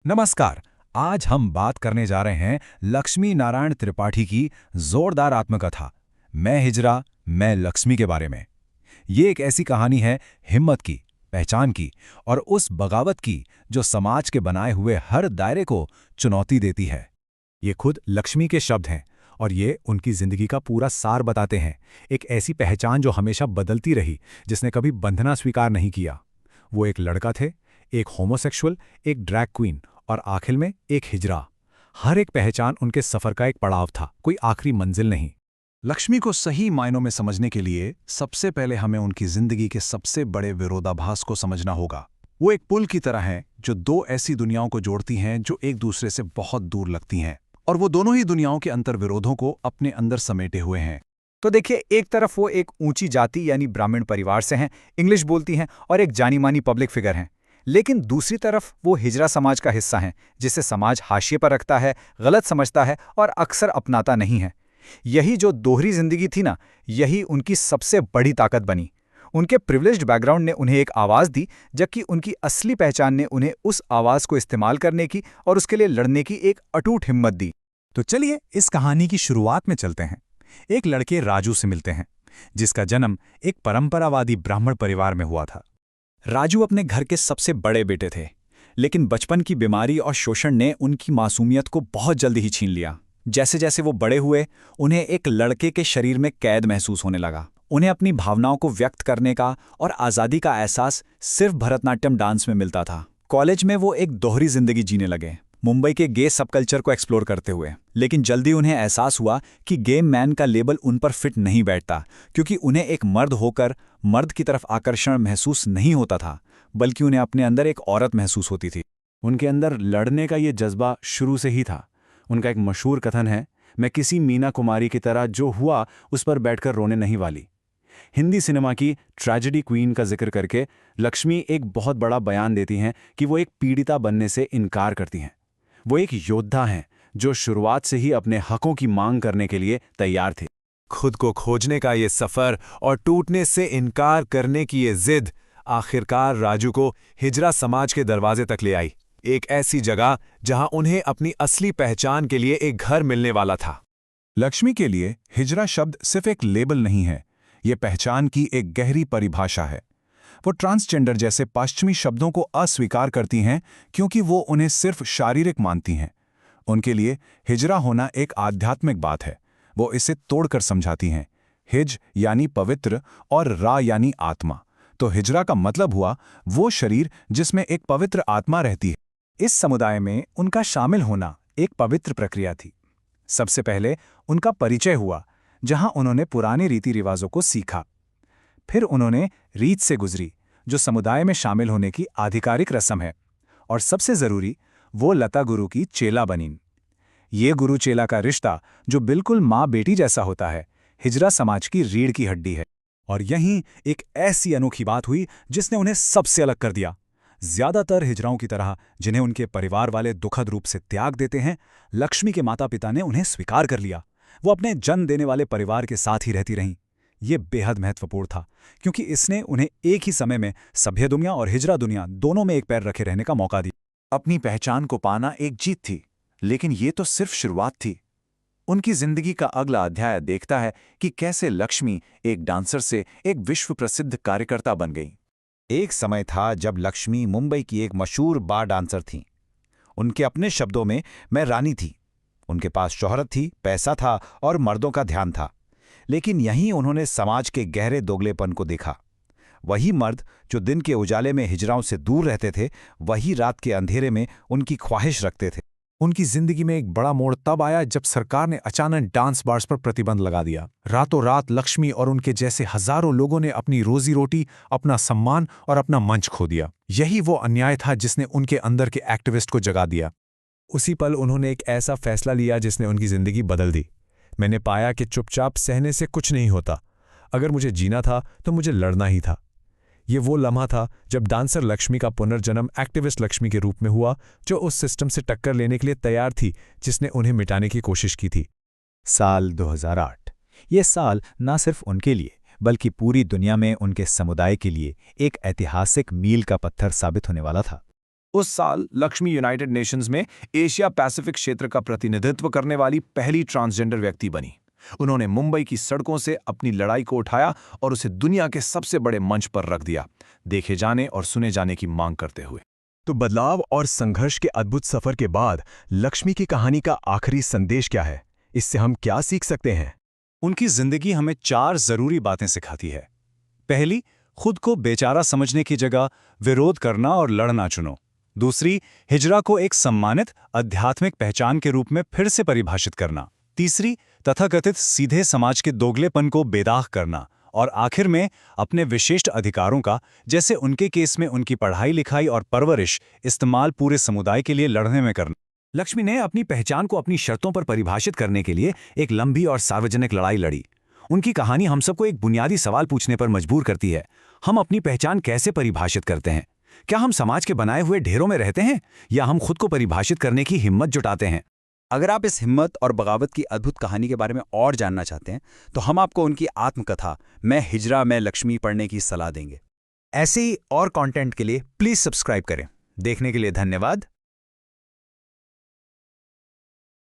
नमस्कार। आज हम बात करने जा रहे हैं लक्ष्मी नारायण त्रिपाठी की जोरदार आत्मकथा मैं हिजरा मैं लक्ष्मी के बारे में। ये एक ऐसी कहानी है हिम्मत की, पहचान की और उस बगावत की जो समाज के बनाए हुए हर दायरे को चुनौती देती है। ये खुद लक्ष्मी के शब्द हैं और ये उनकी जिंदगी का पूरा सार बताते हैं। एक ऐसी पहचान जो हमेशा बदलती रही, जिसने कभी बंधना स्वीकार नहीं किया। वो एक लड़का थे, एक होमोसेक्सुअल, एक ड्रैग क्वीन और आखिर में एक हिजरा। हर एक पहचान उनके सफर का एक पड़ाव था, कोई आखिरी मंजिल नहीं। लक्ष्मी को सही मायनों में समझने के लिए सबसे पहले हमें उनकी जिंदगी के सबसे बड़े विरोधाभास को समझना होगा। वो एक पुल की तरह है जो दो ऐसी दुनियाओं को जोड़ती हैं जो एक दूसरे से बहुत दूर लगती हैं, और वो दोनों ही दुनियाओं के अंतर्विरोधों को अपने अंदर समेटे हुए हैं। तो देखिए, एक तरफ वो एक ऊंची जाति यानी ब्राह्मण परिवार से हैं, इंग्लिश बोलती हैं और एक जानी मानी पब्लिक फिगर हैं। लेकिन दूसरी तरफ वो हिजरा समाज का हिस्सा हैं, जिसे समाज हाशिए पर रखता है, गलत समझता है और अक्सर अपनाता नहीं है। यही जो दोहरी जिंदगी थी ना, यही उनकी सबसे बड़ी ताकत बनी। उनके प्रिविलेज्ड बैकग्राउंड ने उन्हें एक आवाज़ दी, जबकि उनकी असली पहचान ने उन्हें उस आवाज़ को इस्तेमाल करने की और उसके लिए लड़ने की एक अटूट हिम्मत दी। तो चलिए इस कहानी की शुरुआत में चलते हैं। एक लड़के राजू से मिलते हैं, जिसका जन्म एक परंपरावादी ब्राह्मण परिवार में हुआ था। राजू अपने घर के सबसे बड़े बेटे थे, लेकिन बचपन की बीमारी और शोषण ने उनकी मासूमियत को बहुत जल्दी ही छीन लिया। जैसे जैसे वो बड़े हुए, उन्हें एक लड़के के शरीर में कैद महसूस होने लगा। उन्हें अपनी भावनाओं को व्यक्त करने का और आज़ादी का एहसास सिर्फ भरतनाट्यम डांस में मिलता था। कॉलेज में वो एक दोहरी जिंदगी जीने लगे, मुंबई के गे सबकल्चर को एक्सप्लोर करते हुए। लेकिन जल्दी उन्हें एहसास हुआ कि गे मैन का लेबल उन पर फिट नहीं बैठता, क्योंकि उन्हें एक मर्द होकर मर्द की तरफ आकर्षण महसूस नहीं होता था, बल्कि उन्हें अपने अंदर एक औरत महसूस होती थी। उनके अंदर लड़ने का ये जज्बा शुरू से ही था। उनका एक मशहूर कथन है, मैं किसी मीना कुमारी की तरह जो हुआ उस पर बैठकर रोने नहीं वाली। हिंदी सिनेमा की ट्रेजेडी क्वीन का जिक्र करके लक्ष्मी एक बहुत बड़ा बयान देती हैं कि वो एक पीड़िता बनने से इनकार करती हैं। वो एक योद्धा हैं जो शुरुआत से ही अपने हकों की मांग करने के लिए तैयार थे। खुद को खोजने का ये सफर और टूटने से इनकार करने की ये जिद आखिरकार राजू को हिजरा समाज के दरवाजे तक ले आई, एक ऐसी जगह जहां उन्हें अपनी असली पहचान के लिए एक घर मिलने वाला था। लक्ष्मी के लिए हिजरा शब्द सिर्फ एक लेबल नहीं है, ये पहचान की एक गहरी परिभाषा है। वो ट्रांसजेंडर जैसे पश्चिमी शब्दों को अस्वीकार करती हैं, क्योंकि वो उन्हें सिर्फ शारीरिक मानती हैं। उनके लिए हिजरा होना एक आध्यात्मिक बात है। वो इसे तोड़कर समझाती हैं। हिज यानी पवित्र और रा यानी आत्मा। तो हिजरा का मतलब हुआ वो शरीर जिसमें एक पवित्र आत्मा रहती है। इस समुदाय में उनका शामिल होना एक पवित्र प्रक्रिया थी। सबसे पहले उनका परिचय हुआ, जहां उन्होंने पुराने रीति रिवाजों को सीखा। फिर उन्होंने रीत से गुजरी, जो समुदाय में शामिल होने की आधिकारिक रस्म है। और सबसे जरूरी, वो लता गुरु की चेला बनीं। ये गुरु चेला का रिश्ता, जो बिल्कुल माँ बेटी जैसा होता है, हिजरा समाज की रीढ़ की हड्डी है। और यहीं एक ऐसी अनोखी बात हुई जिसने उन्हें सबसे अलग कर दिया। ज्यादातर हिजराओं की तरह, जिन्हें उनके परिवार वाले दुखद रूप से त्याग देते हैं, लक्ष्मी के माता पिता ने उन्हें स्वीकार कर लिया। वो अपने जन्म देने वाले परिवार के साथ ही रहती रहीं। ये बेहद महत्वपूर्ण था, क्योंकि इसने उन्हें एक ही समय में सभ्य दुनिया और हिजरा दुनिया दोनों में एक पैर रखे रहने का मौका दिया। अपनी पहचान को पाना एक जीत थी, लेकिन ये तो सिर्फ शुरुआत थी। उनकी जिंदगी का अगला अध्याय देखता है कि कैसे लक्ष्मी एक डांसर से एक विश्व प्रसिद्ध कार्यकर्ता बन गई। एक समय था जब लक्ष्मी मुंबई की एक मशहूर बार डांसर थीं। उनके अपने शब्दों में, मैं रानी थी। उनके पास शोहरत थी, पैसा था और मर्दों का ध्यान था। लेकिन यहीं उन्होंने समाज के गहरे दोगलेपन को देखा। वही मर्द जो दिन के उजाले में हिजराओं से दूर रहते थे, वही रात के अंधेरे में उनकी ख्वाहिश रखते थे। उनकी जिंदगी में एक बड़ा मोड़ तब आया जब सरकार ने अचानक डांस बार्स पर प्रतिबंध लगा दिया। रातों रात लक्ष्मी और उनके जैसे हजारों लोगों ने अपनी रोजी रोटी, अपना सम्मान और अपना मंच खो दिया। यही वो अन्याय था जिसने उनके अंदर के एक्टिविस्ट को जगा दिया। उसी पल उन्होंने एक ऐसा फैसला लिया जिसने उनकी जिंदगी बदल दी। मैंने पाया कि चुपचाप सहने से कुछ नहीं होता। अगर मुझे जीना था तो मुझे लड़ना ही था। ये वो लम्हा था जब डांसर लक्ष्मी का पुनर्जन्म एक्टिविस्ट लक्ष्मी के रूप में हुआ, जो उस सिस्टम से टक्कर लेने के लिए तैयार थी जिसने उन्हें मिटाने की कोशिश की थी। साल 2008। ये साल न सिर्फ उनके लिए, बल्कि पूरी दुनिया में उनके समुदाय के लिए एक ऐतिहासिक मील का पत्थर साबित होने वाला था। उस साल लक्ष्मी यूनाइटेड नेशंस में एशिया पैसिफिक क्षेत्र का प्रतिनिधित्व करने वाली पहली ट्रांसजेंडर व्यक्ति बनी। उन्होंने मुंबई की सड़कों से अपनी लड़ाई को उठाया और उसे दुनिया के सबसे बड़े मंच पर रख दिया, देखे जाने और सुने जाने की मांग करते हुए। तो बदलाव और संघर्ष के अद्भुत सफर के बाद लक्ष्मी की कहानी का आखिरी संदेश क्या है? इससे हम क्या सीख सकते हैं? उनकी जिंदगी हमें 4 जरूरी बातें सिखाती है। पहली, खुद को बेचारा समझने की जगह विरोध करना और लड़ना चुनो। दूसरी, हिजरा को एक सम्मानित आध्यात्मिक पहचान के रूप में फिर से परिभाषित करना। तीसरी, तथाकथित सीधे समाज के दोगलेपन को बेदाग करना। और आखिर में अपने विशिष्ट अधिकारों का, जैसे उनके केस में उनकी पढ़ाई लिखाई और परवरिश, इस्तेमाल पूरे समुदाय के लिए लड़ने में करना। लक्ष्मी ने अपनी पहचान को अपनी शर्तों पर परिभाषित करने के लिए एक लंबी और सार्वजनिक लड़ाई लड़ी। उनकी कहानी हम सबको एक बुनियादी सवाल पूछने पर मजबूर करती है। हम अपनी पहचान कैसे परिभाषित करते हैं? क्या हम समाज के बनाए हुए ढेरों में रहते हैं या हम खुद को परिभाषित करने की हिम्मत जुटाते हैं? अगर आप इस हिम्मत और बगावत की अद्भुत कहानी के बारे में और जानना चाहते हैं तो हम आपको उनकी आत्मकथा मैं हिजरा मैं लक्ष्मी पढ़ने की सलाह देंगे। ऐसे ही और कंटेंट के लिए प्लीज सब्सक्राइब करें। देखने के लिए धन्यवाद।